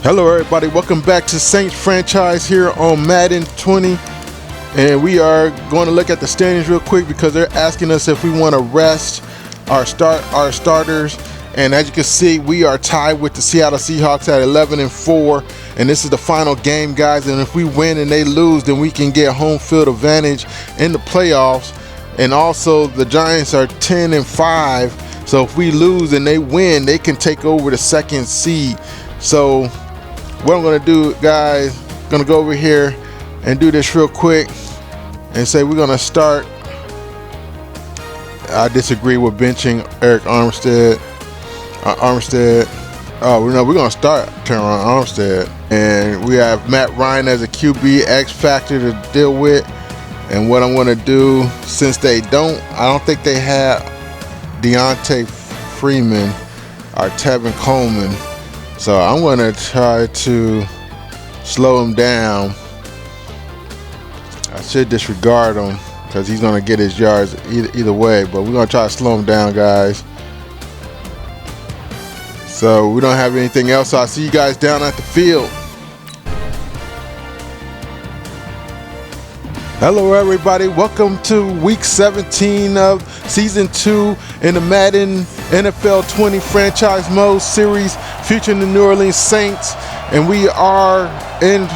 Hello everybody, welcome back to Saints franchise here on Madden 20, and we are going to look at the standings real quick because they're asking us if we want to rest our starters. And as you can see, we are tied with the Seattle Seahawks at 11-4, and this is the final game, guys. And if we win and they lose, then we can get home field advantage in the playoffs. And also the Giants are 10-5, so if we lose and they win, they can take over the second seed. So what I'm going to do, guys, going to go over here and do this real quick and say we're going to start. I disagree with benching Eric Armstead. Oh, no, we're going to start Teron Armstead. And we have Matt Ryan as a QB X factor to deal with. And what I'm going to do, since I don't think they have Deontay Freeman or Tevin Coleman. So I'm going to try to slow him down. I should disregard him because he's going to get his yards either way. But we're going to try to slow him down, guys. So we don't have anything else. So I'll see you guys down at the field. Hello everybody, welcome to week 17 of season 2 in the Madden NFL 20 franchise mode series featuring the New Orleans Saints, and we are in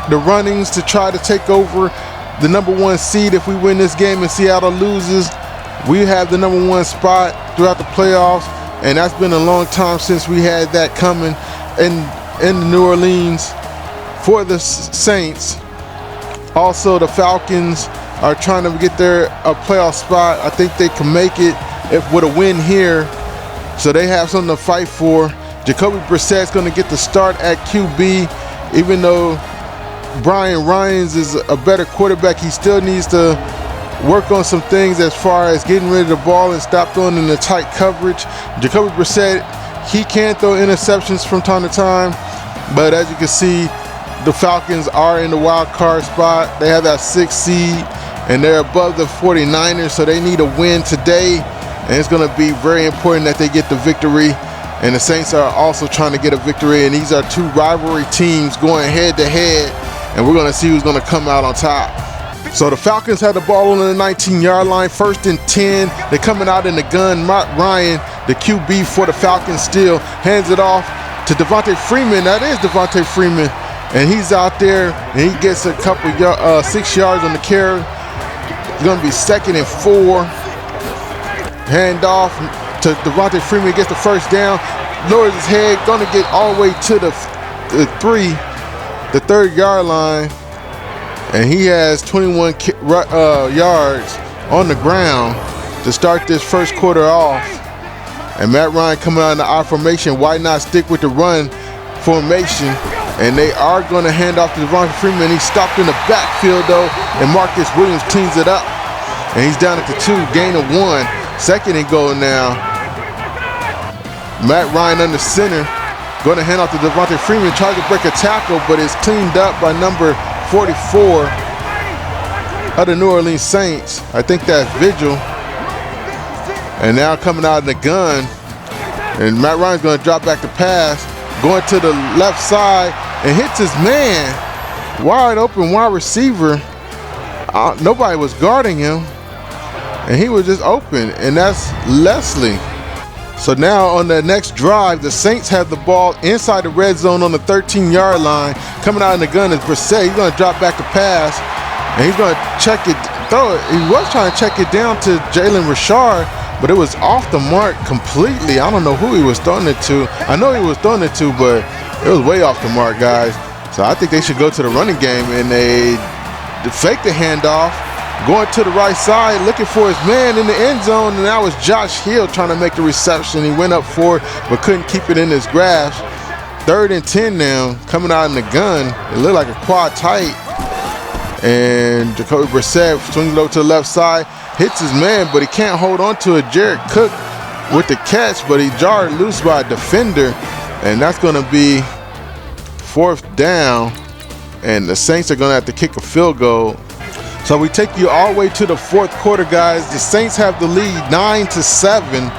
the runnings to try to take over the #1 seed. If we win this game and Seattle loses, we have the #1 spot throughout the playoffs, and that's been a long time since we had that coming in New Orleans for the Saints. Also, the Falcons are trying to get their playoff spot. I think they can make it with a win here, so they have something to fight for. Jacoby Brissett's going to get the start at QB. Even though Brian Ryans is a better quarterback, he still needs to work on some things as far as getting rid of the ball and stop throwing in the tight coverage. Jacoby Brissett, he can throw interceptions from time to time, but as you can see, the Falcons are in the wild card spot. They have that 6th seed, and they're above the 49ers, so they need a win today, and it's going to be very important that they get the victory. And the Saints are also trying to get a victory, and these are two rivalry teams going head-to-head, and we're going to see who's going to come out on top. So the Falcons had the ball on the 19-yard line, 1st and 10. They're coming out in the gun. Matt Ryan, the QB for the Falcons, still hands it off to Devontae Freeman. That is Devontae Freeman. And he's out there, and he gets a couple 6 yards on the carry. It's going to be 2nd and 4. Hand off to Devontae Freeman, gets the first down, lowers his head, going to get all the way to the 3rd-yard line. And he has 21 yards on the ground to start this first quarter off. And Matt Ryan coming out in the I formation. Why not stick with the run formation? And they are going to hand off to Devontae Freeman. He's stopped in the backfield, though, and Marcus Williams cleans it up. And he's down at the 2, gain of 1. 2nd and goal now. Matt Ryan under center. Going to hand off to Devontae Freeman. Tries to break a tackle, but it's cleaned up by number 44 of the New Orleans Saints. I think that's Vigil. And now coming out in the gun. And Matt Ryan's going to drop back to pass. Going to the left side and hits his man. Wide open wide receiver. Nobody was guarding him, and he was just open, and that's Leslie. So now on the next drive, the Saints have the ball inside the red zone on the 13-yard line. Coming out in the gun is Brissett. He's going to drop back to pass, and he's going to check it, throw it. He was trying to check it down to Jalen Richard, but it was off the mark completely. I don't know who he was throwing it to. I know he was throwing it to, but it was way off the mark, guys. So I think they should go to the running game, and they fake the handoff, going to the right side, looking for his man in the end zone, and that was Josh Hill trying to make the reception. He went up for it, but couldn't keep it in his grasp. 3rd and 10 now, coming out in the gun. It looked like a quad tight, and Jacoby Brissett swings it over to the left side, hits his man, but he can't hold on to it. Jared Cook with the catch, but he jarred loose by a defender, and that's going to be 4th down, and the Saints are going to have to kick a field goal. So we take you all the way to the 4th quarter, guys. The Saints have the lead 9-7.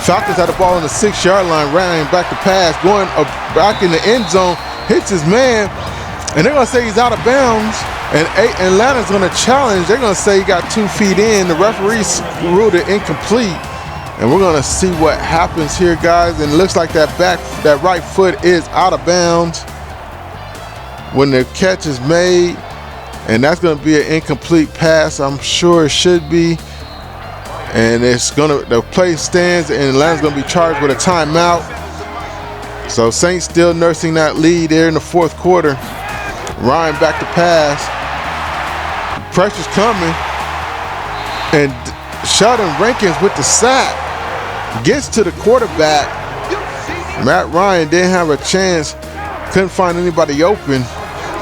Falcons had the ball on the 6-yard line, ran back to pass, going back in the end zone, hits his man, and they're going to say he's out of bounds. And Atlanta's going to challenge. They're going to say he got 2 feet in. The referees ruled it incomplete. And we're going to see what happens here, guys. And it looks like that right foot is out of bounds when the catch is made. And that's going to be an incomplete pass. I'm sure it should be. And the play stands, and Atlanta's going to be charged with a timeout. So Saints still nursing that lead there in the 4th quarter. Ryan back to pass. Pressure's coming. And Sheldon Rankins with the sack. Gets to the quarterback. Matt Ryan didn't have a chance. Couldn't find anybody open.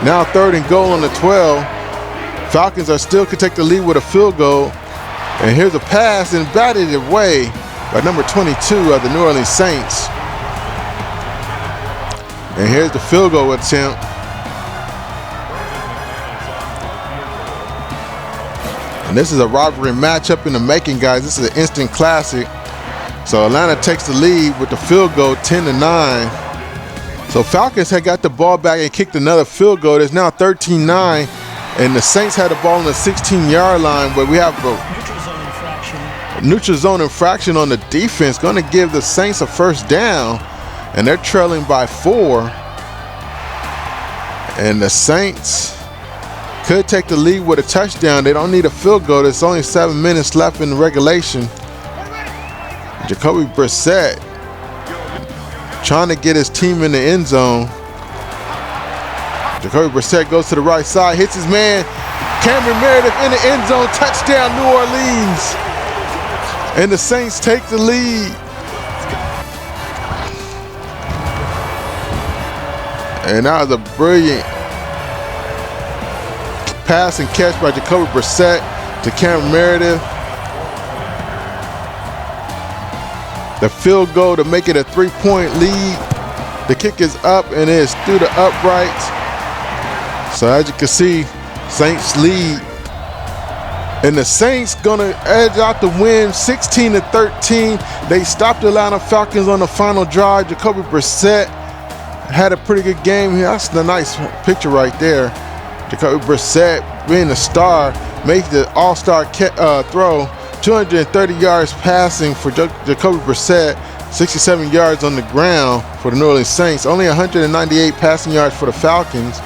Now 3rd and goal on the 12. Falcons could take the lead with a field goal. And here's a pass and batted away by number 22 of the New Orleans Saints. And here's the field goal attempt. And this is a rivalry matchup in the making, guys. This is an instant classic. So Atlanta takes the lead with the field goal 10-9. So Falcons had got the ball back and kicked another field goal. There's now 13-9. And the Saints had the ball on the 16-yard line, but we have a neutral zone infraction on the defense. Going to give the Saints a 1st down. And they're trailing by 4. And the Saints could take the lead with a touchdown. They don't need a field goal. There's only 7 minutes left in the regulation. Jacoby Brissett trying to get his team in the end zone. Jacoby Brissett goes to the right side, hits his man. Cameron Meredith in the end zone. Touchdown, New Orleans. And the Saints take the lead. And that was a brilliant pass and catch by Jacoby Brissett to Cameron Meredith. The field goal to make it a 3-point lead. The kick is up and it's through the uprights. So as you can see, Saints lead. And the Saints gonna edge out the win 16-13. They stopped the Atlanta Falcons on the final drive. Jacoby Brissett had a pretty good game here. That's the nice picture right there. Jacoby Brissett being the star, made the all-star throw. 230 yards passing for Jacoby Brissett, 67 yards on the ground for the New Orleans Saints. Only 198 passing yards for the Falcons.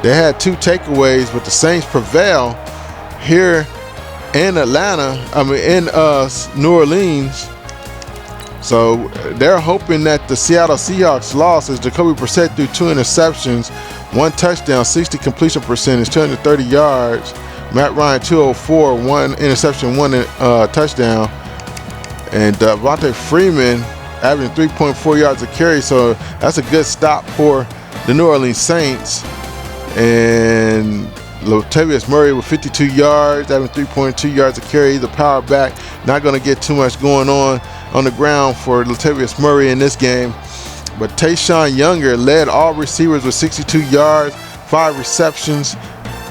They had 2 takeaways, but the Saints prevail here in New Orleans. So they're hoping that the Seattle Seahawks loss, as Jacoby Brissett threw 2 interceptions, 1 touchdown, 60 completion percentage, 230 yards. Matt Ryan 204, 1 interception, 1 touchdown. And Devontae Freeman averaging 3.4 yards a carry. So that's a good stop for the New Orleans Saints. And Latavius Murray with 52 yards, averaging 3.2 yards a carry. He's a power back. Not going to get too much going on the ground for Latavius Murray in this game. But Tayshawn Younger led all receivers with 62 yards, 5 receptions.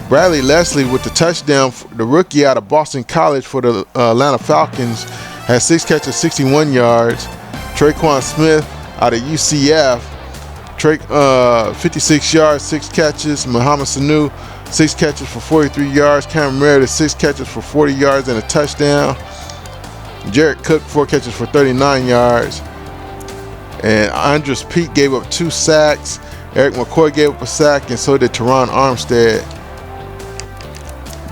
Bradley Leslie with the touchdown, the rookie out of Boston College for the Atlanta Falcons, had 6 catches, 61 yards. Traquan Smith out of UCF, 56 yards, 6 catches. Muhammad Sanu, 6 catches for 43 yards. Cameron Meredith, 6 catches for 40 yards and a touchdown. Jarrett Cook, 4 catches for 39 yards. And Andres Pete gave up 2 sacks. Eric McCoy gave up a sack, and so did Teron Armstead.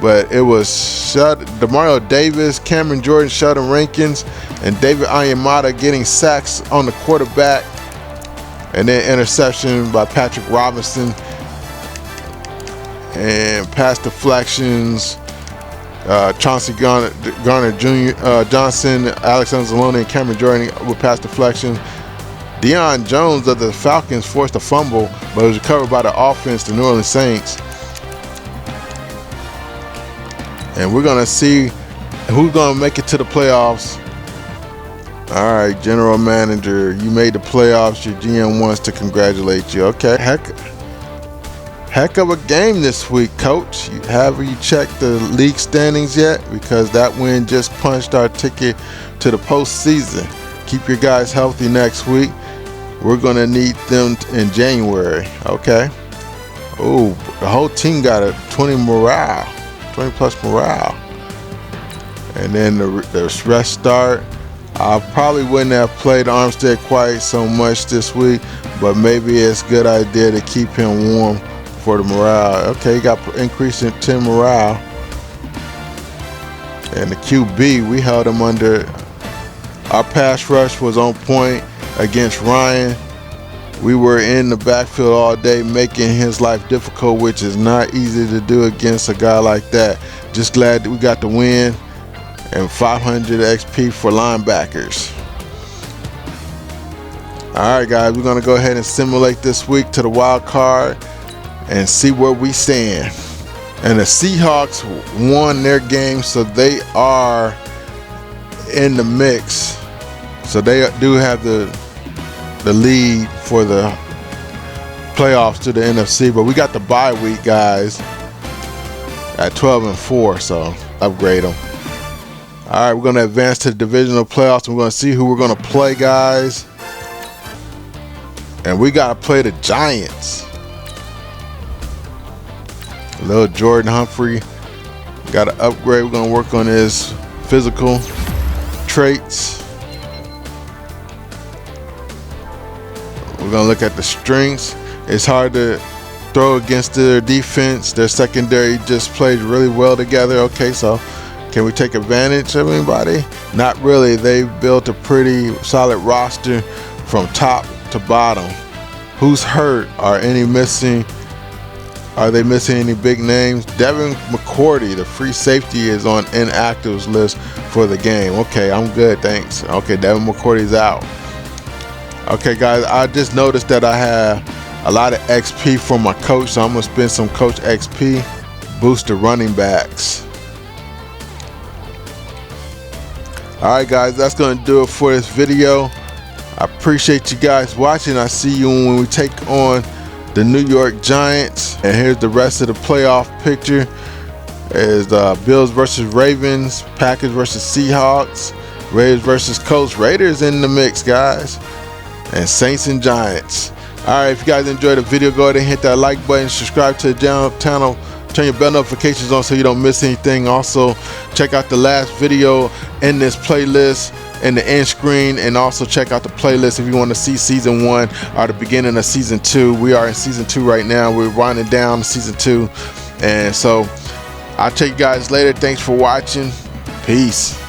But it was Demario Davis, Cameron Jordan, Sheldon Rankins, and David Onyemata getting sacks on the quarterback. And then interception by Patrick Robinson. And pass deflections. Chauncey Garner Jr., Johnson, Alexander Zalone, and Cameron Jordan with pass deflection. Deion Jones of the Falcons forced a fumble, but it was recovered by the offense, the New Orleans Saints. And we're going to see who's going to make it to the playoffs. All right, General Manager, you made the playoffs. Your GM wants to congratulate you. Okay, heck of a game this week, Coach. Have you checked the league standings yet? Because that win just punched our ticket to the postseason. Keep your guys healthy next week. We're gonna need them in January. Okay. Oh, the whole team got a 20 plus morale. And then the rest start. I probably wouldn't have played Armstead quite so much this week, but maybe it's a good idea to keep him warm for the morale. Okay, he got increase in 10 morale. And the QB, we held him under. Our pass rush was on point against Ryan. We were in the backfield all day, making his life difficult, which is not easy to do against a guy like that. Just glad that we got the win, and 500 XP for linebackers. All right, guys, we're gonna go ahead and simulate this week to the wild card and see where we stand. And the Seahawks won their game, so they are in the mix. So they do have the lead for the playoffs to the NFC, but we got the bye week, guys, at 12-4, so upgrade them. All right, we're going to advance to the divisional playoffs, and we're going to see who we're going to play, guys. And we got to play the Giants. Little Jordan Humphrey got to upgrade. We're going to work on his physical traits. We're going to look at the strengths. It's hard to throw against their defense. Their secondary just plays really well together. Okay, so can we take advantage of anybody? Not really. They built a pretty solid roster from top to bottom. Who's hurt? Are they missing any big names? Devin McCourty, the free safety, is on inactives list for the game. Okay, I'm good, thanks. Okay, Devin McCourty's out. Okay, guys, I just noticed that I have a lot of XP from my coach, so I'm going to spend some coach XP, boost the running backs. All right, guys, that's going to do it for this video. I appreciate you guys watching. I see you when we take on the New York Giants. And here's the rest of the playoff picture. Is Bills versus Ravens, Packers versus Seahawks, Raiders versus Colts. Raiders in the mix, guys. And Saints and Giants. All right, if you guys enjoyed the video, go ahead and hit that like button, subscribe to the channel, turn your bell notifications on so you don't miss anything. Also, check out the last video in this playlist in the end screen, and also check out the playlist if you want to see season 1 or the beginning of season 2. We are in season 2 right now. We're winding down season 2, and so I'll check you guys later. Thanks for watching. Peace.